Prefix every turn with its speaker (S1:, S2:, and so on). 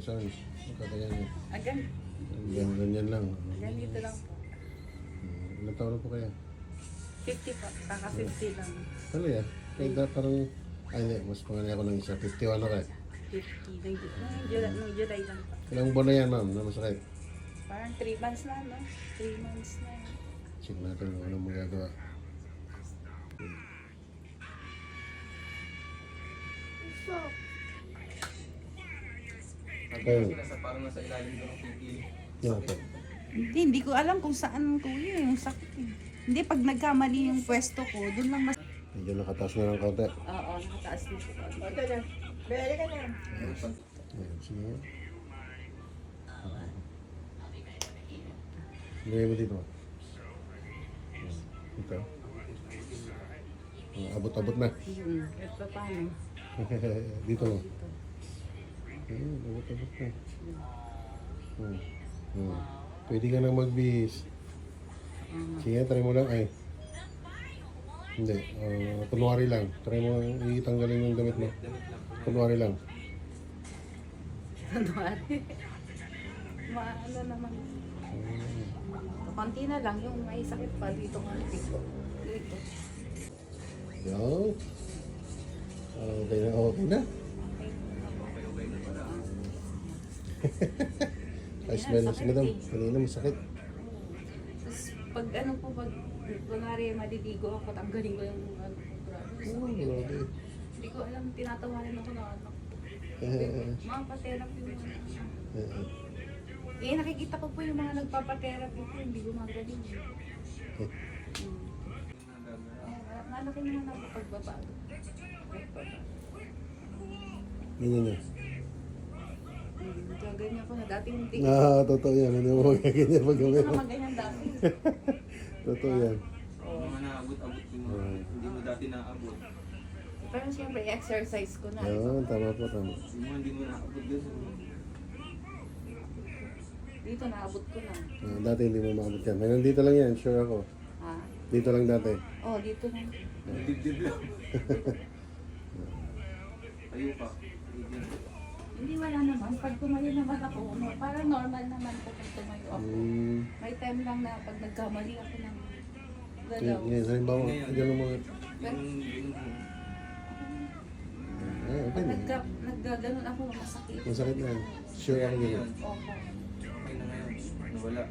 S1: saan? Kakayanin. Ganyan lang.
S2: Ganito lang po.
S1: Ilang taon na po kaya?
S2: 50 po. Saka 50 lang.
S1: Ano yan? Kaya parang, ay hindi, mas panganay ako ng isa. 51 na kaya.
S2: 50. Nung July lang po.
S1: Ilang buwan na yan, ma'am, na masakit?
S2: Parang 3 months na, no? 3 months na.
S1: Check natin kung anong magagawa.
S3: Ayun. Parang nasa ilalim ko ng kikil.
S1: Yan po.
S2: Hindi ko alam kung saan kuya yung sakit eh. Hindi, pag nagkamali yung pwesto ko, doon lang mas...
S1: Medyo nakataas na ng kaunti.
S2: Oo, nakataas na po.
S4: Ito na. Beli ka na.
S1: Ayan, sige. Lagay mo dito. Ito. Abot-abot na.
S2: Ito paano?
S1: Dito mo. Ayun, abot-abot na. Pwede ka na magbihis. Sige, try mo lang. Ay. Hindi. Kunwari lang. Try mo itanggalin yung damit mo. Kunwari lang.
S2: Kunwari. Maano naman. Konti na lang yung may sakit pa dito nga dito. Dito.
S1: Yan. Okay na, okay na. Ay, smell na si madam. Kanina masakit.
S2: Tapos pag ano po, pag kunwari maliligo ako, tanggalin ko yung ano ko.
S1: Grabe.
S2: Hindi ko alam, tinatawanan ako ng anak. Mga pa-therapy mo. Eh, nakikita ko po yung mga nagpapa-therapy po, hindi gumagaling. Malaki naman ako pagbabago.
S1: Ganyan na.
S2: Ganyan ko na dati hindi.
S1: Totoo yan. Hindi mo ganyan pag
S2: Hindi
S1: gawin
S2: ko
S1: mo.
S2: naman ganyan dati.
S1: Totoo yan.
S3: Mga naabot-abot yung mga hindi mo dati naabot.
S2: Pero siyempre, exercise ko na.
S1: Yan, tama po, tama.
S3: Yung mga hindi mo naabot doon.
S2: Dito naabot ko na.
S1: Dati hindi mo makabot yan. May nandito lang yan, sure ako.
S2: Ha?
S1: Dito lang dati.
S2: Oh, dito na.
S3: Dibdib lang. Tayo pa.
S2: Hindi, wala naman. Pag tumayo naman ako, parang normal naman po pag tumayo ako. May time lang na pag nagkamali ako ng galaw.
S1: Ngayon, halimbawa, ganun mo.
S2: Pag
S1: Okay na.
S2: naggaganon ako, masakit.
S1: Masakit na yan. Sure ako ganyan.
S2: Opo.
S3: Okay na ngayon. Nawala.